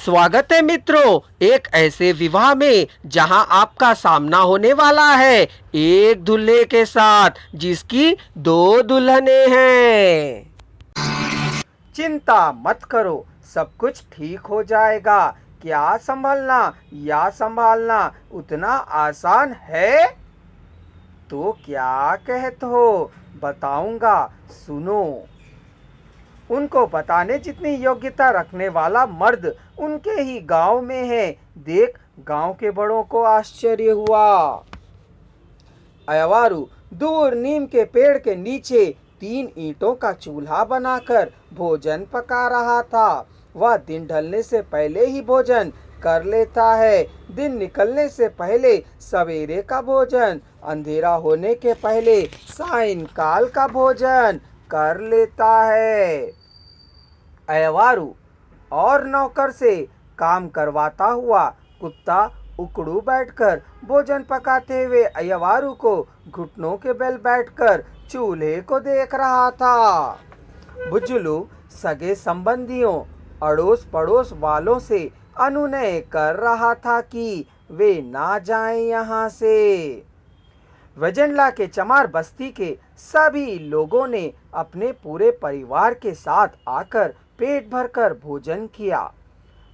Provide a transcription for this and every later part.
स्वागत है मित्रों, एक ऐसे विवाह में जहां आपका सामना होने वाला है एक दूल्हे के साथ जिसकी दो दुल्हनें हैं। चिंता मत करो, सब कुछ ठीक हो जाएगा। क्या संभलना या संभालना उतना आसान है? तो क्या कहते हो, बताऊंगा, सुनो। उनको बताने जितनी योग्यता रखने वाला मर्द उनके ही गांव में है। देख, गांव के बड़ों को आश्चर्य हुआ। अयवारू दूर नीम के पेड़ के नीचे 3 ईंटों का चूल्हा बनाकर भोजन पका रहा था। वह दिन ढलने से पहले ही भोजन कर लेता है। दिन निकलने से पहले सवेरे का भोजन, अंधेरा होने के पहले सायंकाल का भोजन कर लेता है। अयवारू और नौकर से काम करवाता हुआ कुत्ता उकड़ू बैठकर भोजन पकाते हुए अयवारू को घुटनों के बल बैठकर चूल्हे को देख रहा था। बुजुलू सगे संबंधियों, अड़ोस पड़ोस वालों से अनुनय कर रहा था कि वे ना जाएं यहाँ से। वजनला के चमार बस्ती के सभी लोगों ने अपने पूरे परिवार के साथ आकर पेट भरकर भोजन किया।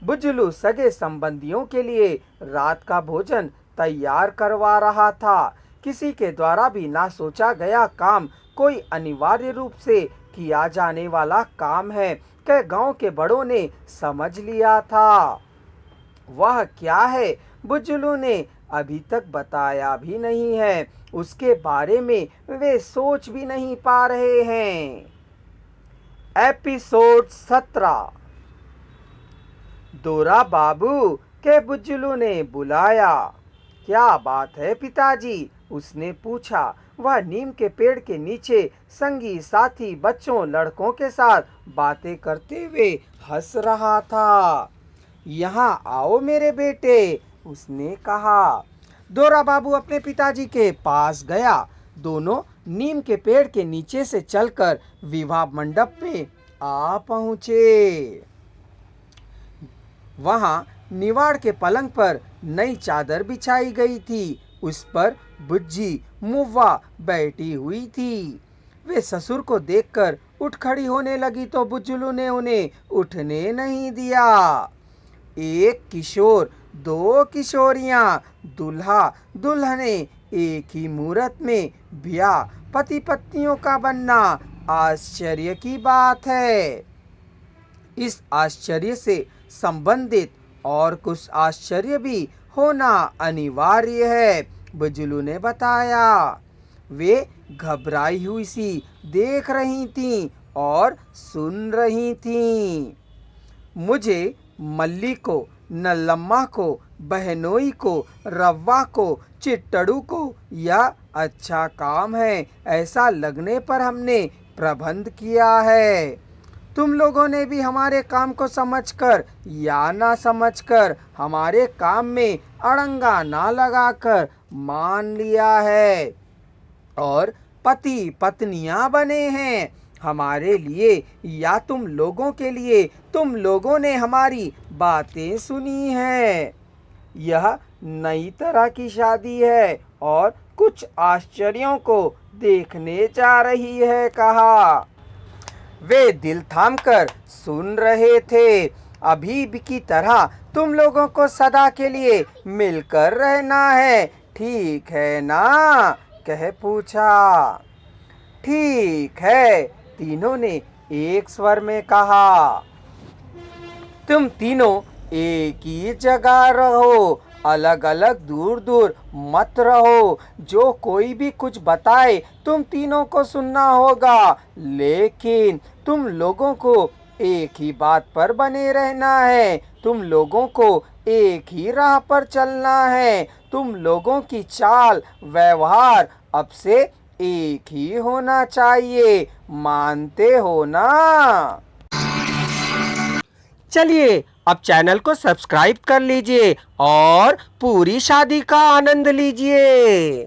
बुजुलू सगे संबंधियों के लिए रात का भोजन तैयार करवा रहा था। किसी के द्वारा भी ना सोचा गया काम कोई अनिवार्य रूप से किया जाने वाला काम है कि गांव के बड़ों ने समझ लिया था। वह क्या है, बुजुलू ने अभी तक बताया भी नहीं है। उसके बारे में वे सोच भी नहीं पा रहे हैं। एपिसोड 17। दोरा बाबू के बुजुलू ने बुलाया। क्या बात है पिताजी? उसने पूछा। वह नीम के पेड़ के नीचे संगी साथी बच्चों लड़कों के साथ बातें करते हुए हंस रहा था। यहाँ आओ मेरे बेटे, उसने कहा। दोरा बाबू अपने पिताजी के पास गया। दोनों नीम के पेड़ के नीचे से चलकर विवाह मंडप में आ पहुँचे। वहाँ निवाड़ के पलंग पर नई चादर बिछाई गई थी। उस पर बुज्जी मुव्वा बैठी हुई थी। वे ससुर को देखकर उठ खड़ी होने लगी तो बुजुलू ने उन्हें उठने नहीं दिया। एक किशोर, 2 किशोरियां, दूल्हा दुल्हने एक ही मुहूर्त में ब्याह, पति पत्नियों का बनना आश्चर्य की बात है। इस आश्चर्य से संबंधित और कुछ आश्चर्य भी होना अनिवार्य है, बुजुलू ने बताया। वे घबराई हुई सी देख रही थीं और सुन रही थीं। मुझे मल्ली को, नल्लम्मा को, बहनोई को, रव्वा को, चिट्टड़ू को यह अच्छा काम है ऐसा लगने पर हमने प्रबंध किया है। तुम लोगों ने भी हमारे काम को समझकर या ना समझकर, हमारे काम में अड़ंगा ना लगाकर मान लिया है और पति पत्नियां बने हैं हमारे लिए या तुम लोगों के लिए। तुम लोगों ने हमारी बातें सुनी हैं। यह नई तरह की शादी है और कुछ आश्चर्यों को देखने जा रही है, कहा। वे दिल थामकर सुन रहे थे। अभी भी की तरह तुम लोगों को सदा के लिए मिलकर रहना है, ठीक है ना? कह पूछा। ठीक है, तीनों ने एक स्वर में कहा। तुम तीनों एक ही जगह रहो, अलग अलग दूर दूर मत रहो। जो कोई भी कुछ बताए तुम तीनों को सुनना होगा, लेकिन तुम लोगों को एक ही बात पर बने रहना है। तुम लोगों को एक ही राह पर चलना है। तुम लोगों की चाल व्यवहार अब से एक ही होना चाहिए, मानते हो ना? चलिए अब चैनल को सब्सक्राइब कर लीजिए और पूरी शादी का आनंद लीजिए।